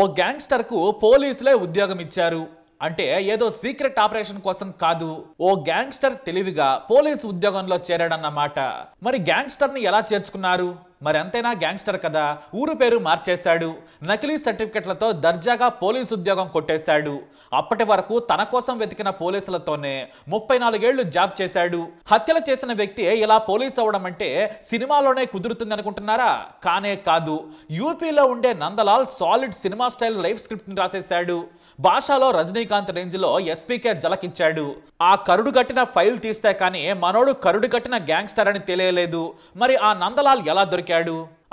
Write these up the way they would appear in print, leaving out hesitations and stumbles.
ఓ gangster కు పోలీసులే ఉద్యోగం ఇచ్చారు. అంటే ఏదో సీక్రెట్ ఆపరేషన్ కోసం కాదు, ఓ గ్యాంగ్స్టర్ తెలివిగా పోలీసు ఉద్యోగంలో చేరాడన్నమాట. మరి గ్యాంగ్స్టర్ ని ఎలా చేర్చుకున్నారు? మరి అంతేనా గ్యాంగ్స్టర్ కదా, ఊరు పేరు మార్చేశాడు, నకిలీ సర్టిఫికెట్లతో దర్జాగా పోలీసు ఉద్యోగం కొట్టేశాడు. అప్పటి వరకు తన కోసం వెతికిన పోలీసులతోనే 34 ఏళ్లు జాబ్ చేశాడు. హత్యలు చేసిన వ్యక్తి ఇలా పోలీసు అవడం అంటే సినిమాలోనే కుదురుతుంది అనుకుంటున్నారా? కానే కాదు. యూపీలో ఉండే Nandalal solid cinema style life script ని రాసేశాడు. భాషలో రజనీకాంత్ రేంజ్ లో ఎస్పీకే జలకిచ్చాడు. ఆ కరుడు కట్టిన ఫైల్ తీస్తే కానీ మనోడు కరుడు కట్టిన గ్యాంగ్స్టర్ అని తెలియలేదు. మరి ఆ నందలాల్ ఎలా దొరికాడు?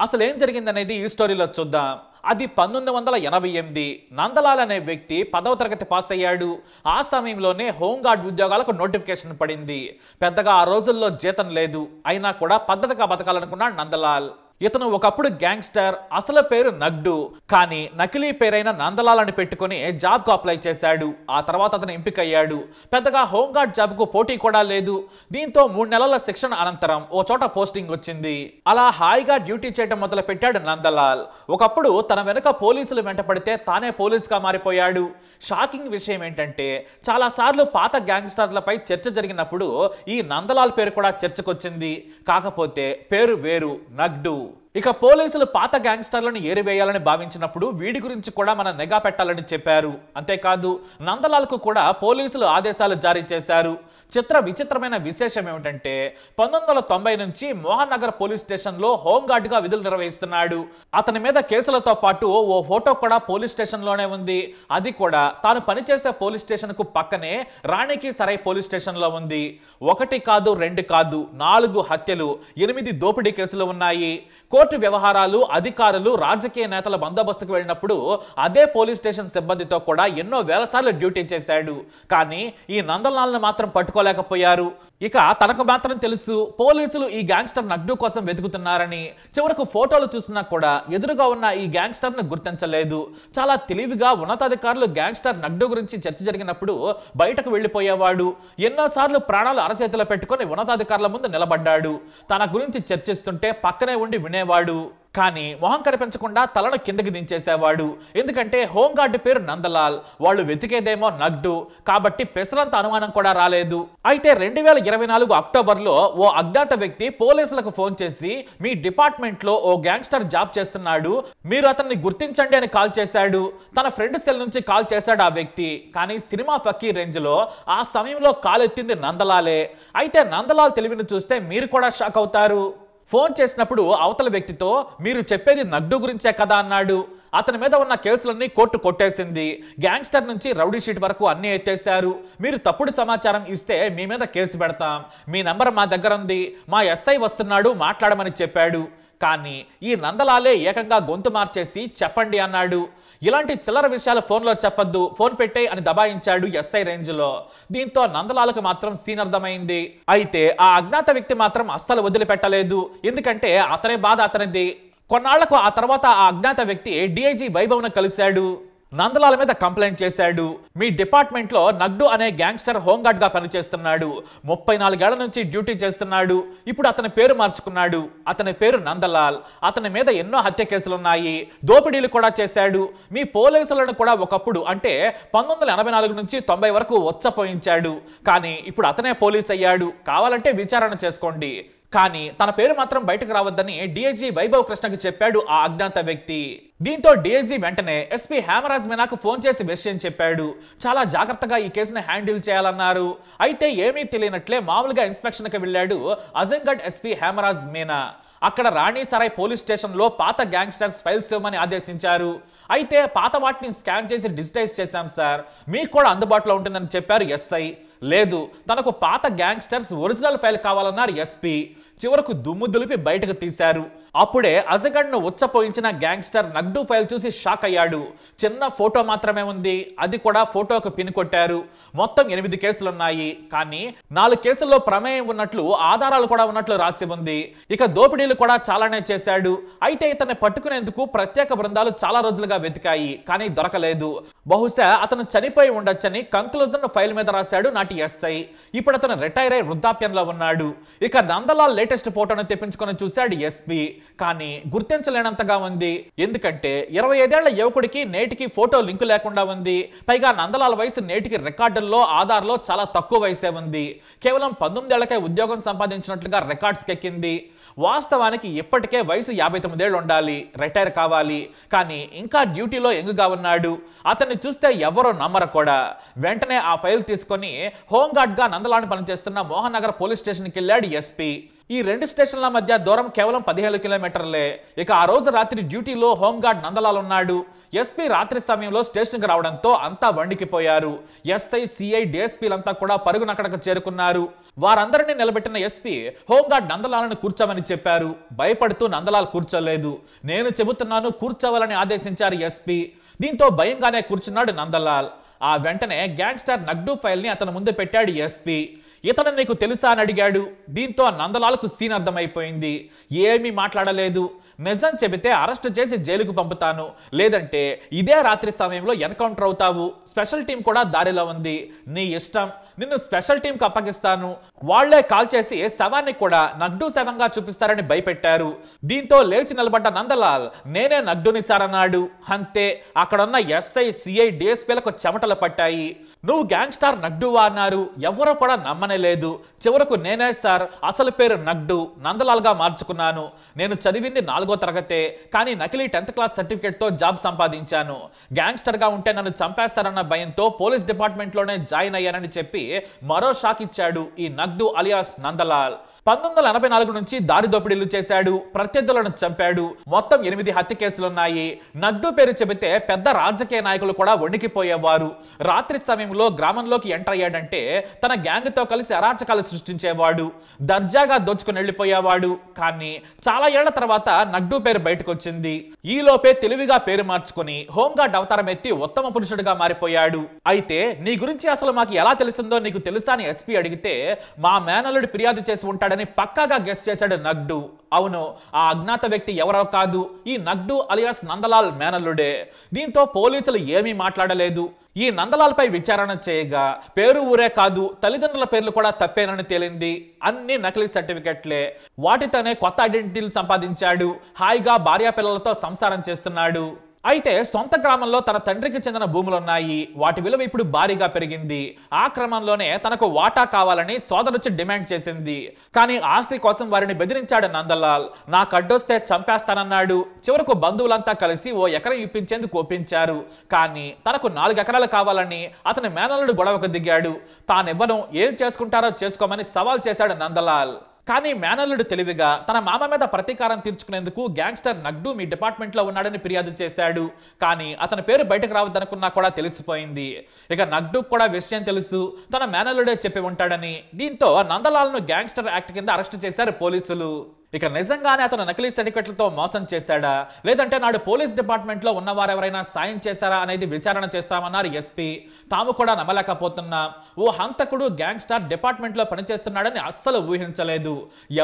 అసలు ఏం జరిగిందనేది ఈ స్టోరీలో చూద్దాం. అది 1988. నందలాల్ అనే వ్యక్తి 10వ తరగతి పాస్ అయ్యాడు. ఆ సమయంలోనే హోంగార్డ్ ఉద్యోగాలకు నోటిఫికేషన్ పడింది. పెద్దగా ఆ రోజుల్లో జీతం లేదు, అయినా కూడా పద్ధతిగా బతకాలనుకున్నాడు నందలాల్. ఇతను ఒకప్పుడు గ్యాంగ్స్టర్, అసలు పేరు నగ్డు, కానీ నకిలీ పేరైన నందలాల్ అని పెట్టుకుని జాబ్ కు అప్లై చేశాడు. ఆ తర్వాత అతను ఎంపికయ్యాడు. పెద్దగా హోంగార్డ్ జాబ్ కు పోటీ కూడా లేదు. దీంతో 3 నెలల శిక్షణ అనంతరం ఓ చోట పోస్టింగ్ వచ్చింది. అలా హాయిగా డ్యూటీ చేయడం మొదలు పెట్టాడు నందలాల్. ఒకప్పుడు తన వెనుక పోలీసులు వెంట పడితే తానే పోలీసుగా మారిపోయాడు. షాకింగ్ విషయం ఏంటంటే చాలా సార్లు పాత గ్యాంగ్స్టర్లపై చర్చ జరిగినప్పుడు ఈ నందలాల్ పేరు కూడా చర్చకొచ్చింది. కాకపోతే పేరు వేరు, నగ్డు. ఇక పోలీసులు పాత గ్యాంగ్స్టర్లను ఏరివేయాలని భావించినప్పుడు వీడి గురించి కూడా మన నిఘా పెట్టాలని చెప్పారు. అంతేకాదు నందలాల్కు కూడా పోలీసులు ఆదేశాలు జారీ చేశారు. విచిత్రమైన విశేషం ఏమిటంటే 1990 నుంచి మోహన్ నగర్ పోలీస్ స్టేషన్ లో హోంగార్డ్ గా విధులు నిర్వహిస్తున్నాడు. అతని మీద కేసులతో పాటు ఓ ఫోటో కూడా పోలీస్ స్టేషన్ లోనే ఉంది. అది కూడా తాను పనిచేసే పోలీస్ స్టేషన్ కు పక్కనే రాణికి సరై పోలీస్ స్టేషన్ లో ఉంది. 1 కాదు 2 కాదు 4 హత్యలు, 8 దోపిడీ కేసులు ఉన్నాయి. కోర్టు వ్యవహారాలు, అధికారులు, రాజకీయ నేతల బందోబస్తుకు వెళ్ళినప్పుడు అదే పోలీస్ స్టేషన్ సిబ్బందితో కూడా ఎన్నో వేల సార్లు డ్యూటీ చేశాడు. కానీ ఈ నందలాల్ని మాత్రం పట్టుకోలేకపోయారు. ఇక తనకు మాత్రం తెలుసు పోలీసులు ఈ గ్యాంగ్స్టర్ నగ్డు కోసం వెతుకుతున్నారని. చివరకు ఫోటోలు చూసినా కూడా ఎదురుగా ఉన్న ఈ గ్యాంగ్స్టర్ ను గుర్తించలేదు. చాలా తెలివిగా ఉన్నతాధికారులు గ్యాంగ్స్టర్ నగ్డు గురించి చర్చ జరిగినప్పుడు బయటకు వెళ్లిపోయేవాడు. ఎన్నోసార్లు ప్రాణాలు అరచేతిలో పెట్టుకుని ఉన్నతాధికారుల ముందు నిలబడ్డాడు. తన గురించి చర్చిస్తుంటే పక్కనే ఉండి వినేవాడు. కానీ మొహం కనిపించకుండా తలను కిందకి దించేసేవాడు. ఎందుకంటే హోంగార్డ్ పేరు నందలాల్, వాళ్ళు వెతికేదేమో నగ్డు, కాబట్టి పెసరంత అనుమానం కూడా రాలేదు. అయితే 2024 అక్టోబర్లో ఓ అజ్ఞాత వ్యక్తి పోలీసులకు ఫోన్ చేసి మీ డిపార్ట్మెంట్ లో ఓ గ్యాంగ్స్టర్ జాబ్ చేస్తున్నాడు, మీరు అతన్ని గుర్తించండి అని కాల్ చేశాడు. తన ఫ్రెండ్ సెల్ నుంచి కాల్ చేశాడు ఆ వ్యక్తి. కానీ సినిమా ఫకీ రేంజ్ లో ఆ సమయంలో కాల్ ఎత్తింది నందలాలే. అయితే నందలాల్ తెలివిని చూస్తే మీరు కూడా షాక్ అవుతారు. ఫోన్ చేసినప్పుడు అవతల వ్యక్తితో మీరు చెప్పేది నగ్డు గురించే కదా అన్నాడు. అతని మీద ఉన్న కేసులన్నీ కోర్టు కొట్టేసింది. గ్యాంగ్స్టర్ నుంచి రౌడీ షీట్ వరకు అన్నీ ఎత్తేశారు. మీరు తప్పుడు సమాచారం ఇస్తే మీ మీద కేసు పెడతాం. మీ నంబర్ మా దగ్గర ఉంది, మా ఎస్ఐ వస్తున్నాడు మాట్లాడమని చెప్పాడు. కానీ ఈ నందలాలే ఏకంగా గొంతు మార్చేసి చెప్పండి అన్నాడు. ఇలాంటి చిల్లర విషయాలు ఫోన్లో చెప్పొద్దు, ఫోన్ పెట్టే అని దబాయించాడు ఎస్ఐ రేంజ్ లో. దీంతో నందలాలకు మాత్రం సీన్ అర్థమైంది. అయితే ఆ అజ్ఞాత వ్యక్తి మాత్రం అస్సలు వదిలిపెట్టలేదు. ఎందుకంటే అతని బాధ అతనిది. కొన్నాళ్లకు ఆ తర్వాత ఆ అజ్ఞాత వ్యక్తి డిఐజీ వైభవ్ను కలిశాడు. నందలాల్ మీద కంప్లైంట్ చేశాడు. మీ డిపార్ట్మెంట్ లో నగ్డు అనే గ్యాంగ్స్టర్ హోంగార్డ్ గా పనిచేస్తున్నాడు, 34 ఏళ్ల నుంచి డ్యూటీ చేస్తున్నాడు. ఇప్పుడు అతని పేరు మార్చుకున్నాడు. అతని పేరు నందలాల్. అతని మీద ఎన్నో హత్య కేసులున్నాయి, దోపిడీలు కూడా చేశాడు. మీ పోలీసులను కూడా ఒకప్పుడు అంటే 1984 నుంచి 90 వరకు వచ్చపోయించాడు. కానీ ఇప్పుడు అతనే పోలీస్ అయ్యాడు. కావాలంటే విచారణ చేసుకోండి. కానీ తన పేరు మాత్రం బయటకు రావద్దని డిఐజీ వైభవ్ కృష్ణకి చెప్పాడు ఆ అజ్ఞాత వ్యక్తి. దీంతో డిఐజీ వెంటనే ఎస్పీ హేమరాజ్ మీనాకు ఫోన్ చేసి విషయం చెప్పాడు. చాలా జాగ్రత్తగా ఈ కేసును హ్యాండిల్ చేయాలన్నారు. అయితే ఏమీ తెలియనట్లే మామూలుగా ఇన్స్పెక్షన్ కి వెళ్ళాడు అజంగఢ్ ఎస్పీ హేమరాజ్ మీనా. అక్కడ రాణి సరాయ్ పోలీస్ స్టేషన్ లో పాత గ్యాంగ్స్టర్స్ ఫైల్స్ ఇవ్వమని ఆదేశించారు. అయితే పాత వాటిని స్కాన్ చేసి డిజిటైజ్ చేశాం సార్, మీకు కూడా అందుబాటులో ఉంటుందని చెప్పారు ఎస్ఐ. లేదు, తనకు పాత గ్యాంగ్స్టర్స్ ఒరిజినల్ ఫైల్ కావాలన్నారు ఎస్పీ. చివరకు దుమ్ము దులిపి బయటకు తీశారు. అప్పుడే అజగఢ్ ను ఉచ్చపోయించిన గ్యాంగ్స్టర్ నగ్డు ఫైల్ చూసి షాక్ అయ్యాడు. చిన్న ఫోటో మాత్రమే ఉంది, అది కూడా ఫోటోకు పిన్ కొట్టారు. మొత్తం 8 కేసులున్నాయి. కానీ 4 కేసుల్లో ప్రమేయం ఉన్నట్లు ఆధారాలు కూడా ఉన్నట్లు రాసి ఉంది. ఇక దోపిడీలు కూడా చాలానే చేశాడు. అయితే ఇతన్ని పట్టుకునేందుకు ప్రత్యేక బృందాలు చాలా రోజులుగా వెతికాయి, కానీ దొరకలేదు. బహుశా అతను చనిపోయి ఉండొచ్చని కంక్లూజన్ ఫైల్ మీద రాశాడు నాటి ఎస్ఐ. ఇప్పుడు అతను రిటైర్ అయి వృద్ధాప్యంలో ఉన్నాడు. ఇక నందలాల్ లేటెస్ట్ ఫోటోను తెప్పించుకొని చూశాడు ఎస్పీ. కానీ గుర్తించలేనంతగా ఉంది. ఎందుకంటే 25 ఏళ్ల యువకుడికి నేటికి ఫోటో లింకు లేకుండా ఉంది. పైగా నందలాల్ వయసు నేటికి రికార్డుల్లో ఆధార్లో చాలా తక్కువ వయసే ఉంది. కేవలం 19 ఏళ్లకే ఉద్యోగం సంపాదించినట్లుగా రికార్డ్స్ ఎక్కింది. వాస్తవానికి ఇప్పటికే వయసు 59 ఏళ్ళు ఉండాలి, రిటైర్ కావాలి. కానీ ఇంకా డ్యూటీలో యంగ్గా ఉన్నాడు. అతన్ని చూస్తే ఎవరో నమ్మరు కూడా. వెంటనే ఆ ఫైల్ తీసుకొని హోంగార్డ్గా నందలాల్ని పనిచేస్తున్న మోహన్ నగర్ పోలీస్ స్టేషన్కి వెళ్ళాడు ఎస్పీ. ఈ రెండు స్టేషన్ల మధ్య దూరం కేవలం 17 కిలోమీటర్లే. ఇక ఆ రోజు రాత్రి డ్యూటీలో హోంగార్డ్ నందలాల్ ఉన్నాడు. ఎస్పీ రాత్రి సమయంలో స్టేషన్కి రావడంతో అంతా వండికిపోయారు. ఎస్ఐ, సిఐ, డిఎస్పీలంతా కూడా పరుగునక్కడకు చేరుకున్నారు. వారందరినీ నిలబెట్టిన ఎస్పీ హోంగార్డ్ నందలాల్ని కూర్చోమని చెప్పారు. భయపడుతూ నందలాల్ కూర్చోలేదు. నేను చెబుతున్నాను కూర్చోవాలని ఆదేశించారు ఎస్పీ. దీంతో భయంగానే కూర్చున్నాడు నందలాల్. ఆ వెంటనే గ్యాంగ్స్టర్ నగ్డు ఫైల్ ని అతను ముందు పెట్టాడు ఎస్పీ. ఇతను నీకు తెలుసా అని అడిగాడు. దీంతో నందలాల్కు సీన్ అర్థమైపోయింది. ఏమీ మాట్లాడలేదు. నిజం చెబితే అరెస్ట్ చేసి జైలుకు పంపుతాను, లేదంటే ఇదే రాత్రి సమయంలో ఎన్కౌంటర్ అవుతావు. స్పెషల్ టీం కూడా దారిలో ఉంది, నీ ఇష్టం. నిన్ను స్పెషల్ టీంకి అప్పగిస్తాను. వాళ్లే కాల్ చేసి శవాన్ని కూడా నగ్డు శవంగా చూపిస్తారని భయపెట్టారు. దీంతో లేచి నిలబడ్డ నందలాల్ నేనే నగ్డుని సార్ అన్నాడు. అంతే, అక్కడున్న ఎస్ఐ, సిఐ, డిఎస్పీలకు చెమటలు పట్టాయి. నువ్వు గ్యాంగ్స్టార్ నగ్డువా అన్నారు. ఎవరో కూడా నమ్మనేలేదు. చివరకు నేనే సార్, అసలు పేరు నగ్డు, నందలాల్గా మార్చుకున్నాను. నేను చదివింది 4వ తరగతే, కానీ నకిలీ 10th క్లాస్ సర్టిఫికేట్తో జాబ్ సంపాదించాను. గ్యాంగ్స్టర్గా ఉంటే నన్ను చంపేస్తారన్న భయంతో పోలీస్ డిపార్ట్మెంట్లోనే జాయిన్ అయ్యానని చెప్పి మరో షాక్ ఇచ్చాడు ఈ నగ్డు అలియాస్ నందలాల్. 1984 నుంచి దారి దోపిడీలు చేశాడు, ప్రత్యర్థులను చంపాడు. మొత్తం 8 హత్య కేసులున్నాయి. నగ్డు పేరు చెబితే పెద్ద రాజకీయ నాయకులు కూడా వణికిపోయేవారు. రాత్రి సమయంలో గ్రామంలోకి ఎంటర్ అయ్యాడంటే తన గ్యాంగ్తో కలిసి అరాచకాలు సృష్టించేవాడు. దర్జాగా దోచుకుని వెళ్ళిపోయేవాడు. కానీ చాలా ఏళ్ల తర్వాత నగ్డు పేరు బయటకు వచ్చింది. ఈలోపే తెలివిగా పేరు మార్చుకుని హోంగార్డ్ అవతారం ఎత్తి ఉత్తమ పురుషుడిగా మారిపోయాడు. అయితే నీ గురించి అసలు మాకు ఎలా తెలిసిందో నీకు తెలుసా అని ఎస్పీ అడిగితే మా మేనల్లుడు ఫిర్యాదు చేసి ఉంటాడని పక్కాగా గెస్ చేశాడు నగ్డు. అవును, ఆ అజ్ఞాత వ్యక్తి ఎవరో కాదు, ఈ నగ్డు అలియాస్ నందలాల్ మేనల్లుడే. దీంతో పోలీసులు ఏమీ మాట్లాడలేదు. ఈ నందలాల్ పై విచారణ చేయగా పేరు ఊరే కాదు, తల్లిదండ్రుల పేర్లు కూడా తప్పేనని తేలింది. అన్ని నకిలీ సర్టిఫికెట్లే. వాటితోనే కొత్త ఐడెంటిటీలు సంపాదించాడు. హాయిగా భార్యాపిల్లలతో సంసారం చేస్తున్నాడు. అయితే సొంత గ్రామంలో తన తండ్రికి చెందిన భూములున్నాయి. వాటి విలువ ఇప్పుడు భారీగా పెరిగింది. ఆ క్రమంలోనే తనకు వాటా కావాలని సోదరుచి డిమాండ్ చేసింది. కానీ ఆస్తి కోసం వారిని బెదిరించాడు నందలాల్. నాకు అడ్డొస్తే చంపేస్తానన్నాడు. చివరకు బంధువులంతా కలిసి ఓ ఎకరం ఇప్పించేందుకు ఒప్పించారు. కానీ తనకు 4 ఎకరాలు కావాలని అతని మేనల్లుడు గొడవకు దిగాడు. తానివ్వను, ఏం చేసుకుంటారో చేసుకోమని సవాల్ చేశాడు నందలాల్. కానీ మేనల్లుడు తెలివిగా తన మామ మీద ప్రతీకారం తీర్చుకునేందుకు గ్యాంగ్స్టర్ నగ్డు మీ డిపార్ట్మెంట్లో ఉన్నాడని ఫిర్యాదు చేశాడు. కానీ అతని పేరు బయటకు రావద్దనుకున్నా కూడా తెలిసిపోయింది. ఇక నగ్డు కూడా విషయం తెలుసు, తన మేనల్లుడే చెప్పి ఉంటాడని. దీంతో నందలాల్ను గ్యాంగ్స్టర్ యాక్ట్ కింద అరెస్ట్ చేశారు పోలీసులు. ఇక నిజంగానే అతను నకిలీ సర్టిఫికెట్లతో మోసం చేశాడా, లేదంటే నాడు పోలీస్ డిపార్ట్మెంట్లో ఉన్నవారెవరైనా సాయం చేశారా అనేది విచారణ చేస్తామన్నారు ఎస్పీ. తాము కూడా నమ్మలేకపోతున్నాం. ఓ హంతకుడు గ్యాంగ్స్టార్ డిపార్ట్మెంట్లో పనిచేస్తున్నాడని అస్సలు ఊహించలేదు.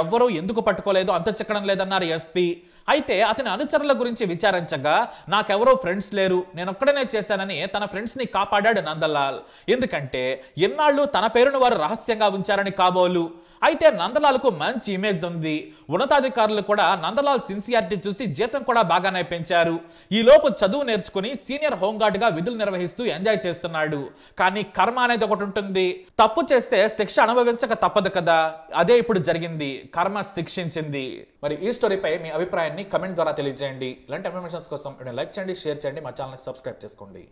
ఎవ్వరూ ఎందుకు పట్టుకోలేదు అంత చిక్కడం లేదన్నారు ఎస్పీ. అయితే అతని అనుచరుల గురించి విచారించగా నాకెవరో ఫ్రెండ్స్ లేరు, నేనొక్కడనే చేశానని తన ఫ్రెండ్స్ ని కాపాడాడు నందలాల్. ఎందుకంటే ఎన్నాళ్ళు తన పేరును వారు రహస్యంగా ఉంచారని కాబోలు. అయితే నందలాల్కు మంచి ఇమేజ్ ఉంది. ఉన్నతాధికారులు కూడా నందలాల్ సిన్సియారిటీ చూసి జీతం కూడా బాగానే పెంచారు. ఈ లోపు చదువు నేర్చుకుని సీనియర్ హోంగార్డ్ గా విధులు నిర్వహిస్తూ ఎంజాయ్ చేస్తున్నాడు. కానీ కర్మ అనేది ఒకటి ఉంటుంది. తప్పు చేస్తే శిక్ష అనుభవించక తప్పదు కదా, అదే ఇప్పుడు జరిగింది. కర్మ శిక్షించింది. మరి ఈ స్టోరీపై మీ అభిప్రాయాన్ని కమెంట్ ద్వారా తెలియజేయండి. ఇలాంటి ఇన్ఫర్మేషన్స్ కోసం లైక్ చేయండి, షేర్ చేయండి, మా ఛానల్ని సబ్స్క్రైబ్ చేసుకోండి.